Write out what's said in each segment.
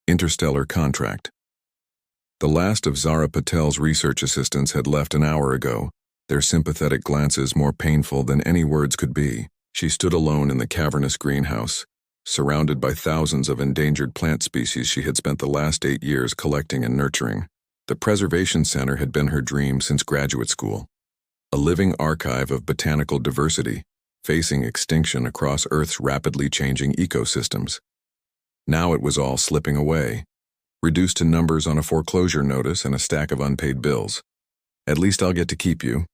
Interstellar contract. The last of Zara Patel's research assistants had left an hour ago, their sympathetic glances more painful than any words could be. She stood alone in the cavernous greenhouse, surrounded by thousands of endangered plant species she had spent the last 8 years collecting and nurturing. The Preservation Center had been her dream since graduate school, a living archive of botanical diversity, facing extinction across Earth's rapidly changing ecosystems. Now it was all slipping away, reduced to numbers on a foreclosure notice and a stack of unpaid bills. "At least I'll get to keep you,"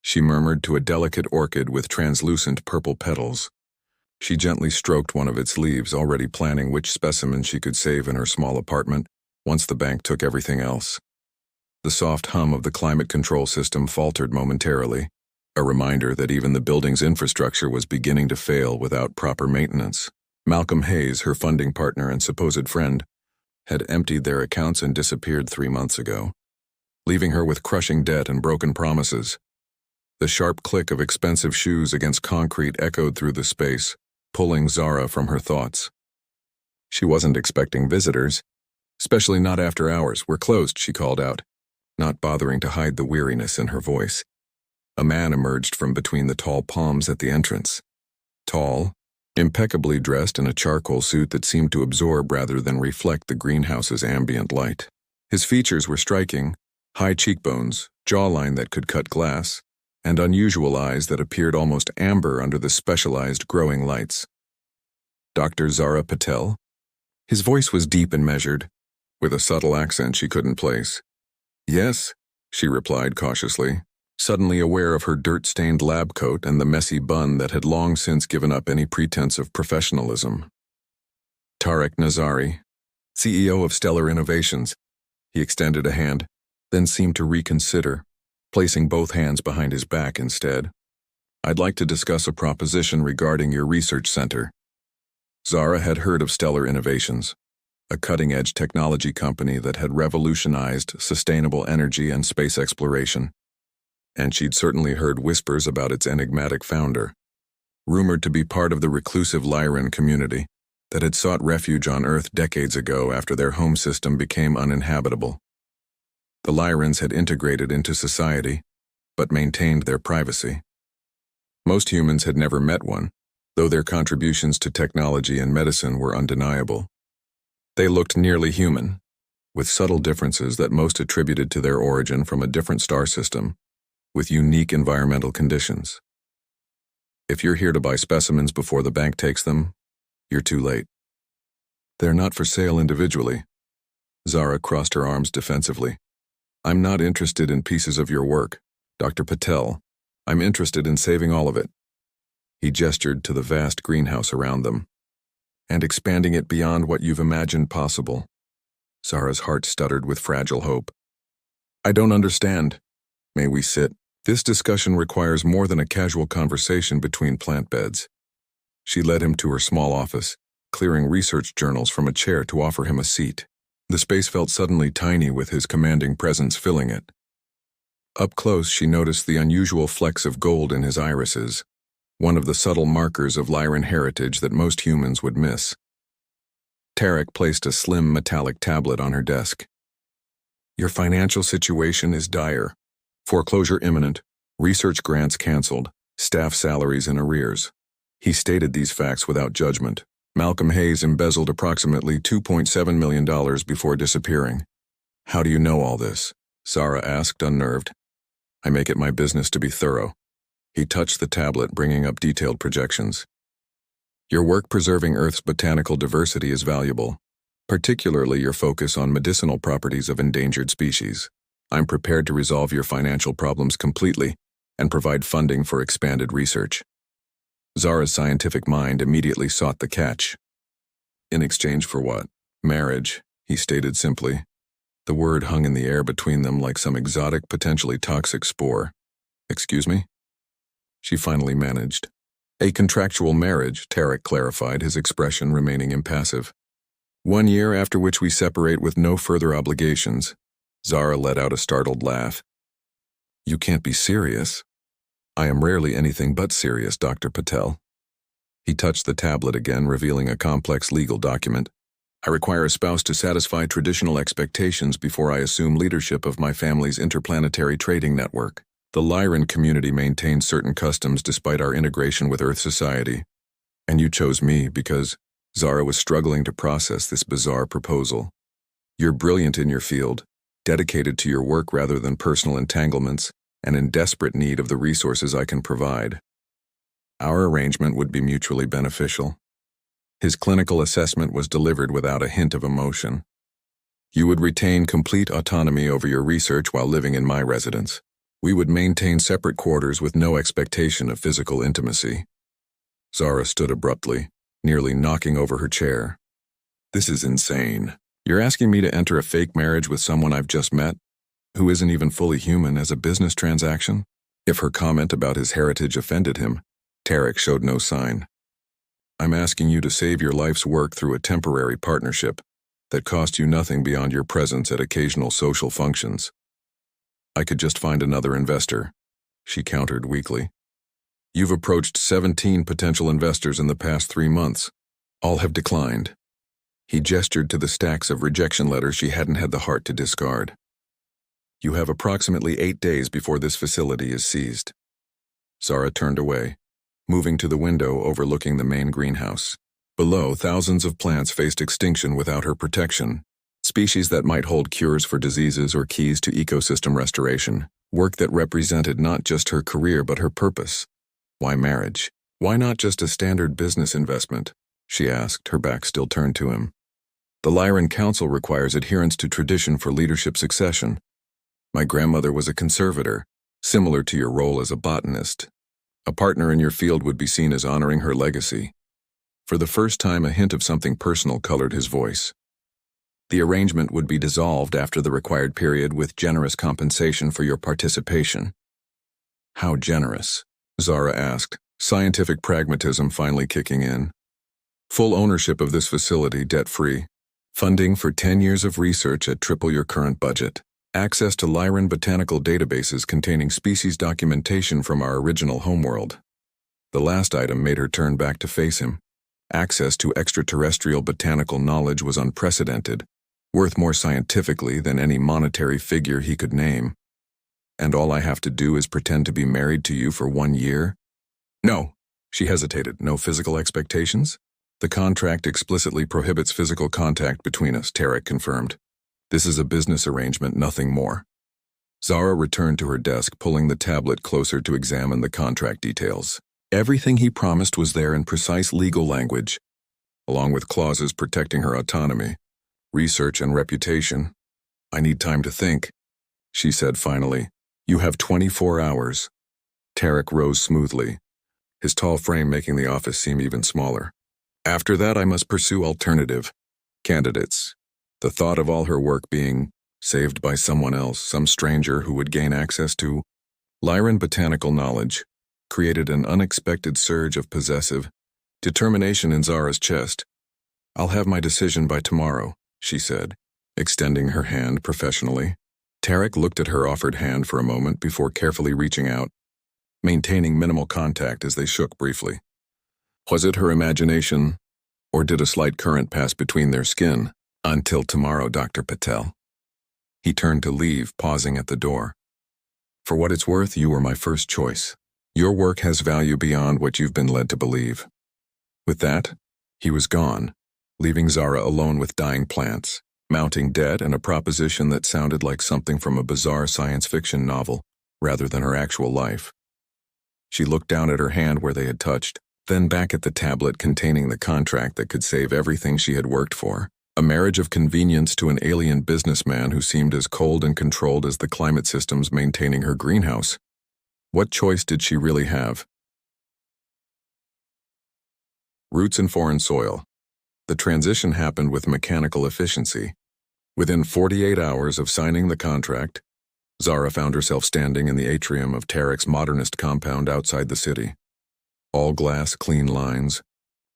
she murmured to a delicate orchid with translucent purple petals. She gently stroked one of its leaves, already planning which specimen she could save in her small apartment once the bank took everything else. The soft hum of the climate control system faltered momentarily, a reminder that even the building's infrastructure was beginning to fail without proper maintenance. Malcolm Hayes, her funding partner and supposed friend, had emptied their accounts and disappeared 3 months ago, leaving her with crushing debt and broken promises. The sharp click of expensive shoes against concrete echoed through the space, pulling Zara from her thoughts. She wasn't expecting visitors, especially not after hours. "We're closed," she called out, not bothering to hide the weariness in her voice. A man emerged from between the tall palms at the entrance. Tall, impeccably dressed in a charcoal suit that seemed to absorb rather than reflect the greenhouse's ambient light. His features were striking: high cheekbones, jawline that could cut glass, and unusual eyes that appeared almost amber under the specialized growing lights. "Dr. Zara Patel?" His voice was deep and measured, with a subtle accent she couldn't place. "Yes," she replied cautiously, suddenly aware of her dirt-stained lab coat and the messy bun that had long since given up any pretense of professionalism. "Tarek Nazari, CEO of Stellar Innovations." He extended a hand, then seemed to reconsider, placing both hands behind his back instead. "I'd like to discuss a proposition regarding your research center." Zara had heard of Stellar Innovations, a cutting-edge technology company that had revolutionized sustainable energy and space exploration. And she'd certainly heard whispers about its enigmatic founder, rumored to be part of the reclusive Lyran community that had sought refuge on Earth decades ago after their home system became uninhabitable. The Lyrans had integrated into society, but maintained their privacy. Most humans had never met one, though their contributions to technology and medicine were undeniable. They looked nearly human, with subtle differences that most attributed to their origin from a different star system, with unique environmental conditions. "If you're here to buy specimens before the bank takes them, you're too late." "They're not for sale individually." Zara crossed her arms defensively. "I'm not interested in pieces of your work, Dr. Patel. I'm interested in saving all of it." He gestured to the vast greenhouse around them. "And expanding it beyond what you've imagined possible." Zara's heart stuttered with fragile hope. "I don't understand." "May we sit?" "This discussion requires more than a casual conversation between plant beds." She led him to her small office, clearing research journals from a chair to offer him a seat. The space felt suddenly tiny with his commanding presence filling it. Up close, she noticed the unusual flecks of gold in his irises, one of the subtle markers of Lyran heritage that most humans would miss. Tarek placed a slim metallic tablet on her desk. "Your financial situation is dire. Foreclosure imminent, research grants canceled, staff salaries in arrears." He stated these facts without judgment. Malcolm Hayes embezzled approximately $2.7 million before disappearing. "How do you know all this?" Zara asked, unnerved. "I make it my business to be thorough." He touched the tablet, bringing up detailed projections. "Your work preserving Earth's botanical diversity is valuable, particularly your focus on medicinal properties of endangered species. I'm prepared to resolve your financial problems completely and provide funding for expanded research." Zara's scientific mind immediately sought the catch. "In exchange for what?" "Marriage," he stated simply. The word hung in the air between them like some exotic, potentially toxic spore. "Excuse me?" She finally managed. "A contractual marriage," Tarek clarified, his expression remaining impassive. "1 year, after which we separate with no further obligations." Zara let out a startled laugh. "You can't be serious." "I am rarely anything but serious, Dr. Patel." He touched the tablet again, revealing a complex legal document. I require a spouse to satisfy traditional expectations before I assume leadership of my family's interplanetary trading network. The Lyran community maintains certain customs despite our integration with Earth society. And you chose me because Zara was struggling to process this bizarre proposal. You're brilliant in your field, dedicated to your work rather than personal entanglements, and in desperate need of the resources I can provide. Our arrangement would be mutually beneficial. His clinical assessment was delivered without a hint of emotion. You would retain complete autonomy over your research while living in my residence. We would maintain separate quarters with no expectation of physical intimacy. Zara stood abruptly, nearly knocking over her chair. This is insane. You're asking me to enter a fake marriage with someone I've just met, who isn't even fully human, as a business transaction? If her comment about his heritage offended him, Tarek showed no sign. I'm asking you to save your life's work through a temporary partnership that costs you nothing beyond your presence at occasional social functions. I could just find another investor, she countered weakly. You've approached 17 potential investors in the past 3 months. All have declined. He gestured to the stacks of rejection letters she hadn't had the heart to discard. You have approximately 8 days before this facility is seized. Zara turned away, moving to the window overlooking the main greenhouse. Below, thousands of plants faced extinction without her protection. Species that might hold cures for diseases or keys to ecosystem restoration. Work that represented not just her career but her purpose. Why marriage? Why not just a standard business investment? She asked, her back still turned to him. The Lyran Council requires adherence to tradition for leadership succession. My grandmother was a conservator, similar to your role as a botanist. A partner in your field would be seen as honoring her legacy. For the first time, a hint of something personal colored his voice. The arrangement would be dissolved after the required period with generous compensation for your participation. How generous? Zara asked, scientific pragmatism finally kicking in. Full ownership of this facility, debt-free. Funding for 10 years of research at triple your current budget. Access to Lyran botanical databases containing species documentation from our original homeworld. The last item made her turn back to face him. Access to extraterrestrial botanical knowledge was unprecedented, worth more scientifically than any monetary figure he could name. And all I have to do is pretend to be married to you for 1 year? No, she hesitated. No physical expectations? The contract explicitly prohibits physical contact between us, Tarek confirmed. This is a business arrangement, nothing more. Zara returned to her desk, pulling the tablet closer to examine the contract details. Everything he promised was there in precise legal language, along with clauses protecting her autonomy, research, and reputation. I need time to think, she said finally. You have 24 hours. Tarek rose smoothly, his tall frame making the office seem even smaller. After that, I must pursue alternative candidates. The thought of all her work being saved by someone else, some stranger who would gain access to Lyran botanical knowledge, created an unexpected surge of possessive determination in Zara's chest. I'll have my decision by tomorrow, she said, extending her hand professionally. Tarek looked at her offered hand for a moment before carefully reaching out, maintaining minimal contact as they shook briefly. Was it her imagination, or did a slight current pass between their skin? Until tomorrow, Dr. Patel. He turned to leave, pausing at the door. For what it's worth, you were my first choice. Your work has value beyond what you've been led to believe. With that, he was gone, leaving Zara alone with dying plants, mounting debt, and a proposition that sounded like something from a bizarre science fiction novel, rather than her actual life. She looked down at her hand where they had touched, then back at the tablet containing the contract that could save everything she had worked for. A marriage of convenience to an alien businessman who seemed as cold and controlled as the climate systems maintaining her greenhouse. What choice did she really have? Roots in foreign soil. The transition happened with mechanical efficiency. Within 48 hours of signing the contract, Zara found herself standing in the atrium of Tarek's modernist compound outside the city. All glass, clean lines,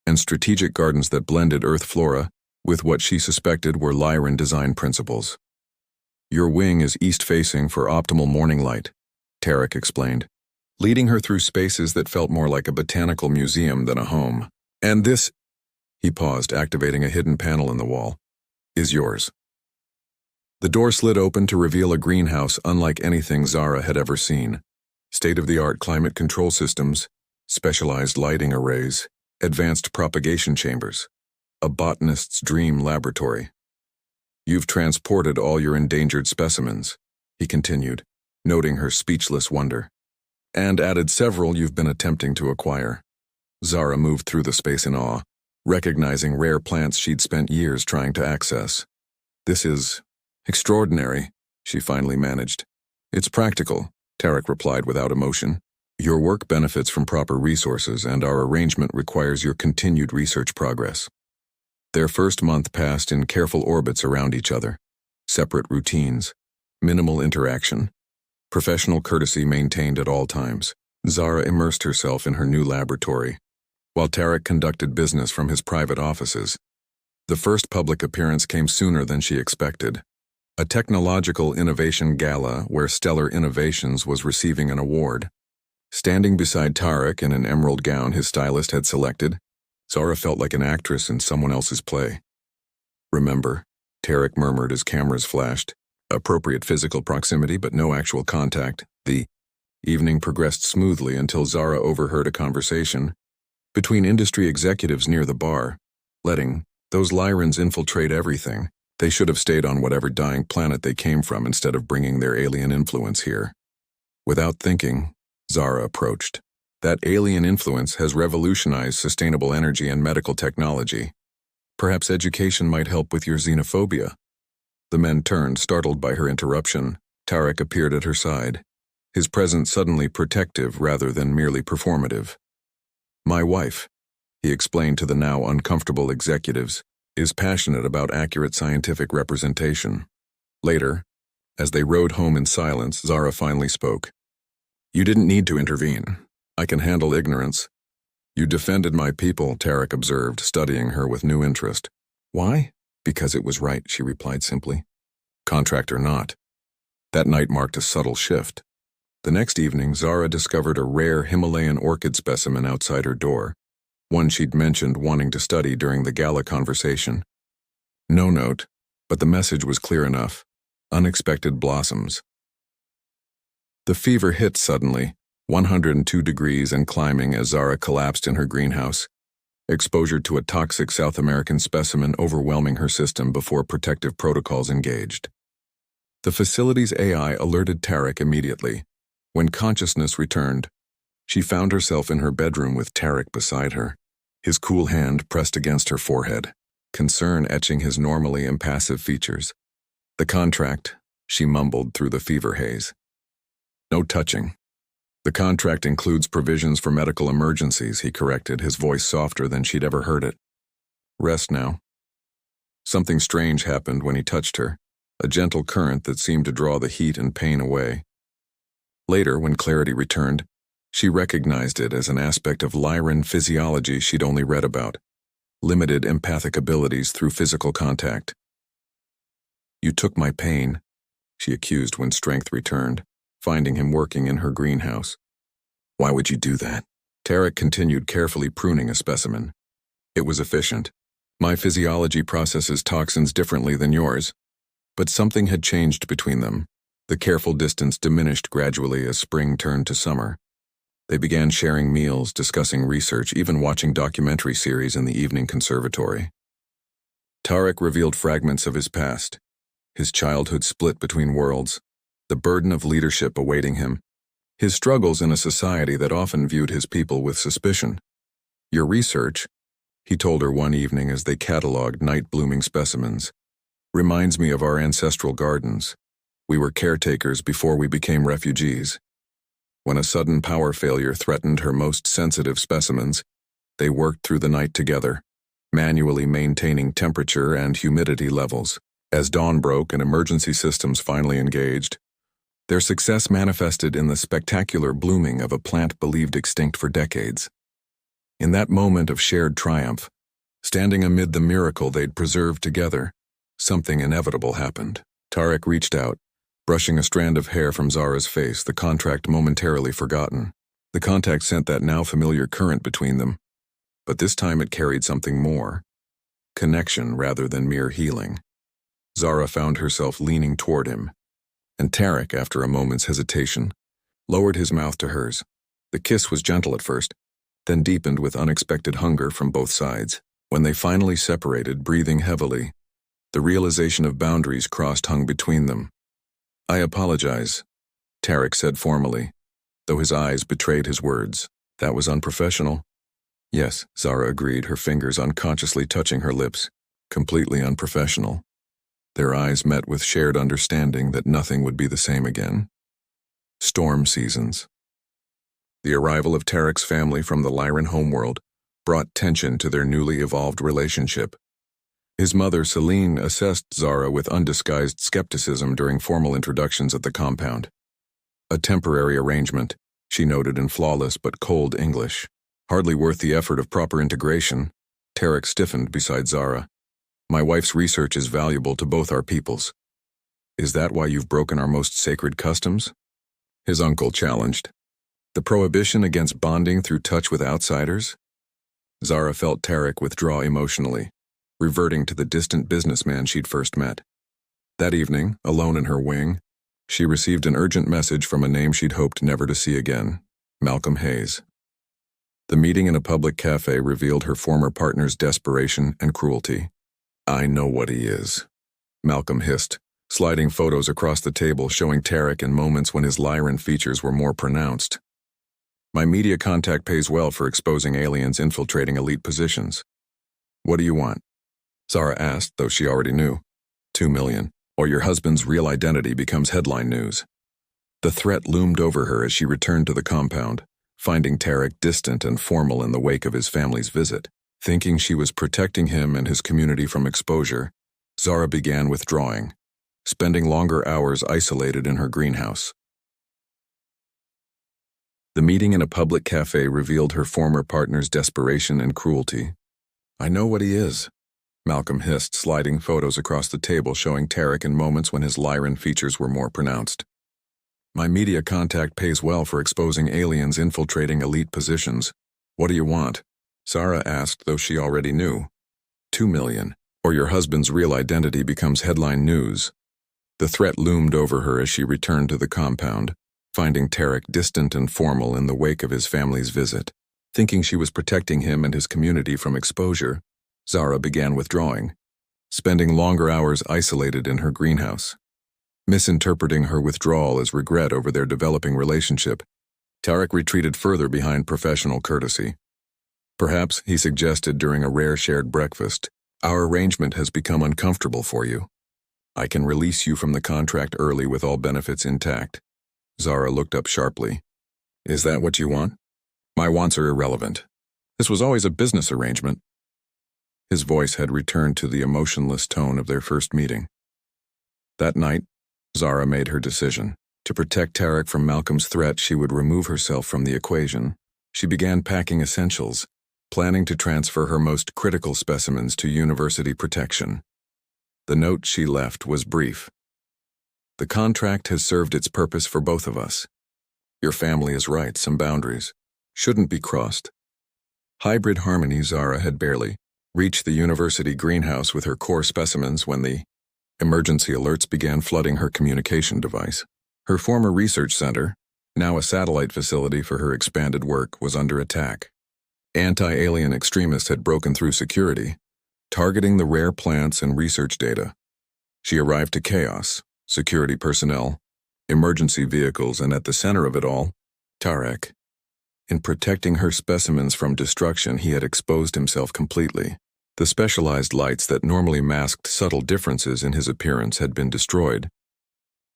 and strategic gardens that blended Earth flora with what she suspected were Lyran design principles. Your wing is east-facing for optimal morning light, Tarek explained, leading her through spaces that felt more like a botanical museum than a home. And this, He paused, activating a hidden panel in the wall. Is yours. The door slid open to reveal a greenhouse unlike anything Zara had ever seen. State-of-the-art climate control systems, specialized lighting arrays, advanced propagation chambers. A botanist's dream laboratory. You've transported all your endangered specimens, he continued, noting her speechless wonder. And added several you've been attempting to acquire. Zara moved through the space in awe, recognizing rare plants she'd spent years trying to access. This is extraordinary, she finally managed. It's practical, Tarek replied without emotion. Your work benefits from proper resources, and our arrangement requires your continued research progress. Their first month passed in careful orbits around each other. Separate routines, minimal interaction, professional courtesy maintained at all times. Zara immersed herself in her new laboratory, while Tarek conducted business from his private offices. The first public appearance came sooner than she expected. A technological innovation gala where Stellar Innovations was receiving an award. Standing beside Tarek in an emerald gown his stylist had selected, Zara felt like an actress in someone else's play. Remember, Tarek murmured as cameras flashed. Appropriate physical proximity but no actual contact. The evening progressed smoothly until Zara overheard a conversation between industry executives near the bar. Letting those Lyrans infiltrate everything. They should have stayed on whatever dying planet they came from instead of bringing their alien influence here. Without thinking, Zara approached. That alien influence has revolutionized sustainable energy and medical technology. Perhaps education might help with your xenophobia. The men turned, startled by her interruption. Tarek appeared at her side, his presence suddenly protective rather than merely performative. My wife, he explained to the now uncomfortable executives, is passionate about accurate scientific representation. Later, as they rode home in silence, Zara finally spoke. You didn't need to intervene. I can handle ignorance. You defended my people, Tarek observed, studying her with new interest. Why? Because it was right, she replied simply. Contract or not. That night marked a subtle shift. The next evening, Zara discovered a rare Himalayan orchid specimen outside her door, one she'd mentioned wanting to study during the gala conversation. No note, but the message was clear enough. Unexpected blossoms. The fever hit suddenly, 102 degrees and climbing as Zara collapsed in her greenhouse, exposure to a toxic South American specimen overwhelming her system before protective protocols engaged. The facility's AI alerted Tarek immediately. When consciousness returned, she found herself in her bedroom with Tarek beside her, his cool hand pressed against her forehead, concern etching his normally impassive features. The contract, she mumbled through the fever haze. No touching. The contract includes provisions for medical emergencies, he corrected, his voice softer than she'd ever heard it. Rest now. Something strange happened when he touched her, a gentle current that seemed to draw the heat and pain away. Later, when clarity returned, she recognized it as an aspect of Lyran physiology she'd only read about, limited empathic abilities through physical contact. You took my pain, she accused when strength returned, finding him working in her greenhouse. Why would you do that? Tarek continued carefully pruning a specimen. It was efficient. My physiology processes toxins differently than yours. But something had changed between them. The careful distance diminished gradually as spring turned to summer. They began sharing meals, discussing research, even watching documentary series in the evening conservatory. Tarek revealed fragments of his past, his childhood split between worlds, the burden of leadership awaiting him, his struggles in a society that often viewed his people with suspicion. Your research, he told her one evening as they catalogued night-blooming specimens, reminds me of our ancestral gardens. We were caretakers before we became refugees. When a sudden power failure threatened her most sensitive specimens, they worked through the night together, manually maintaining temperature and humidity levels. As dawn broke and emergency systems finally engaged, their success manifested in the spectacular blooming of a plant believed extinct for decades. In that moment of shared triumph, standing amid the miracle they'd preserved together, something inevitable happened. Tarek reached out, brushing a strand of hair from Zara's face, the contract momentarily forgotten. The contact sent that now familiar current between them, but this time it carried something more. connection rather than mere healing. Zara found herself leaning toward him, and Tarek, after a moment's hesitation, lowered his mouth to hers. The kiss was gentle at first, then deepened with unexpected hunger from both sides. When they finally separated, breathing heavily, the realization of boundaries hung between them. "I apologize," Tarek said formally, though his eyes betrayed his words. "That was unprofessional." "Yes," Zara agreed, her fingers unconsciously touching her lips. "Completely unprofessional." Their eyes met with shared understanding that nothing would be the same again. Storm seasons. The arrival of Tarek's family from the Lyran homeworld brought tension to their newly evolved relationship. His mother, Celine, assessed Zara with undisguised skepticism during formal introductions at the compound. "A temporary arrangement," she noted in flawless but cold English. "Hardly worth the effort of proper integration." Tarek stiffened beside Zara. "My wife's research is valuable to both our peoples." "Is that why you've broken our most sacred customs?" his uncle challenged. "The prohibition against bonding through touch with outsiders?" Zara felt Tarek withdraw emotionally, reverting to the distant businessman she'd first met. That evening, alone in her wing, she received an urgent message from a name she'd hoped never to see again: Malcolm Hayes. The meeting in a public cafe revealed her former partner's desperation and cruelty. "I know what he is," Malcolm hissed, sliding photos across the table showing Tarek in moments when his Lyran features were more pronounced. "My media contact pays well for exposing aliens infiltrating elite positions." "What do you want?" Zara asked, though she already knew. $2 million, or your husband's real identity becomes headline news." The threat loomed over her as she returned to the compound, finding Tarek distant and formal in the wake of his family's visit. Thinking she was protecting him and his community from exposure, Zara began withdrawing, spending longer hours isolated in her greenhouse. The meeting in a public cafe revealed her former partner's desperation and cruelty. "I know what he is," Malcolm hissed, sliding photos across the table showing Tarek in moments when his Lyran features were more pronounced. "My media contact pays well for exposing aliens infiltrating elite positions. What do you want?" Zara asked, though she already knew. $2 million, or your husband's real identity becomes headline news." The threat loomed over her as she returned to the compound, finding Tarek distant and formal in the wake of his family's visit. Thinking she was protecting him and his community from exposure, Zara began withdrawing, spending longer hours isolated in her greenhouse. Misinterpreting her withdrawal as regret over their developing relationship, Tarek retreated further behind professional courtesy. "Perhaps," he suggested during a rare shared breakfast, "our arrangement has become uncomfortable for you. I can release you from the contract early with all benefits intact." Zara looked up sharply. "Is that what you want?" "My wants are irrelevant. This was always a business arrangement." His voice had returned to the emotionless tone of their first meeting. That night, Zara made her decision. To protect Tarek from Malcolm's threat, she would remove herself from the equation. She began packing essentials, planning to transfer her most critical specimens to university protection. The note she left was brief. "The contract has served its purpose for both of us. Your family is right, some boundaries shouldn't be crossed." Hybrid harmony. Zara had barely reached the university greenhouse with her core specimens when the emergency alerts began flooding her communication device. Her former research center, now a satellite facility for her expanded work, was under attack. Anti-alien extremists had broken through security, targeting the rare plants and research data. She arrived to chaos, security personnel, emergency vehicles, and at the center of it all, Tarek. In protecting her specimens from destruction, he had exposed himself completely. The specialized lights that normally masked subtle differences in his appearance had been destroyed,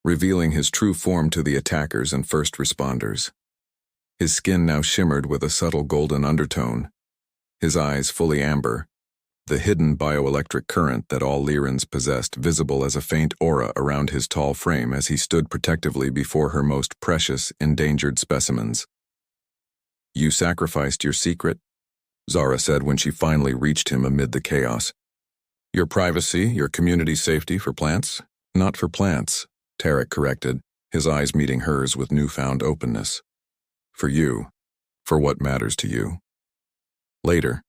revealing his true form to the attackers and first responders. His skin now shimmered with a subtle golden undertone, his eyes fully amber, the hidden bioelectric current that all Lyrans possessed visible as a faint aura around his tall frame as he stood protectively before her most precious, endangered specimens. "You sacrificed your secret," Zara said when she finally reached him amid the chaos. "Your privacy, your community safety for plants?" "Not for plants," Tarek corrected, his eyes meeting hers with newfound openness. "For you, for what matters to you." Later,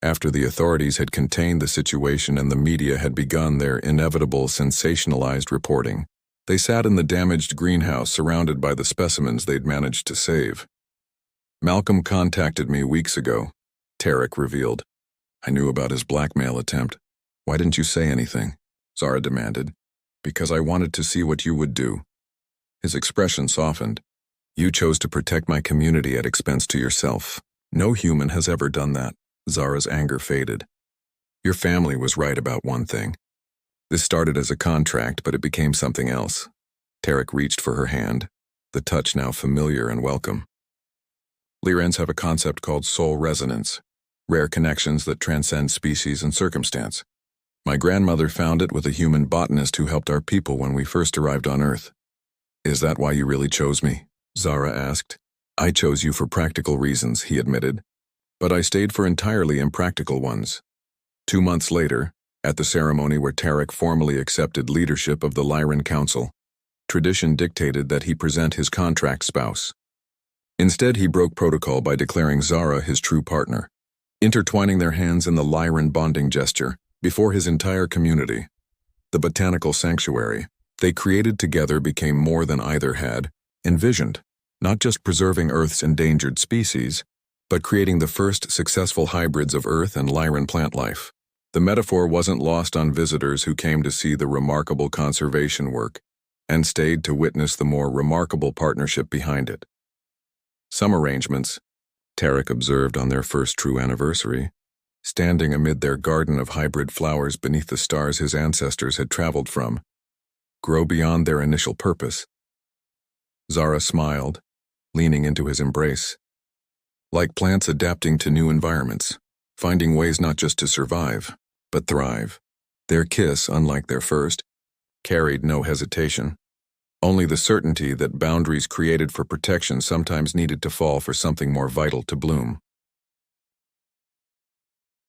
After the authorities had contained the situation and the media had begun their inevitable sensationalized reporting, they sat in the damaged greenhouse surrounded by the specimens they'd managed to save. Malcolm contacted me weeks ago, Tarek revealed. I knew about his blackmail attempt. Why didn't you say anything? Zara demanded. Because I wanted to see what you would do. His expression softened. You chose to protect my community at expense to yourself. No human has ever done that. Zara's anger faded. Your family was right about one thing. This started as a contract, but it became something else. Tarek reached for her hand, the touch now familiar and welcome. Lyrans have a concept called soul resonance, rare connections that transcend species and circumstance. My grandmother found it with a human botanist who helped our people when we first arrived on Earth. Is that why you really chose me? Zara asked. I chose you for practical reasons, he admitted. But I stayed for entirely impractical ones. 2 months later, at the ceremony where Tarek formally accepted leadership of the Lyran Council, tradition dictated that he present his contract spouse. Instead, he broke protocol by declaring Zara his true partner, intertwining their hands in the Lyran bonding gesture before his entire community. The botanical sanctuary they created together became more than either had envisioned, not just preserving Earth's endangered species, but creating the first successful hybrids of Earth and Lyran plant life. The metaphor wasn't lost on visitors who came to see the remarkable conservation work and stayed to witness the more remarkable partnership behind it. Some arrangements, Tarek observed on their first true anniversary, standing amid their garden of hybrid flowers beneath the stars his ancestors had traveled from, grow beyond their initial purpose. Zara smiled, leaning into his embrace. Like plants adapting to new environments, finding ways not just to survive, but thrive. Their kiss, unlike their first, carried no hesitation, only the certainty that boundaries created for protection sometimes needed to fall for something more vital to bloom.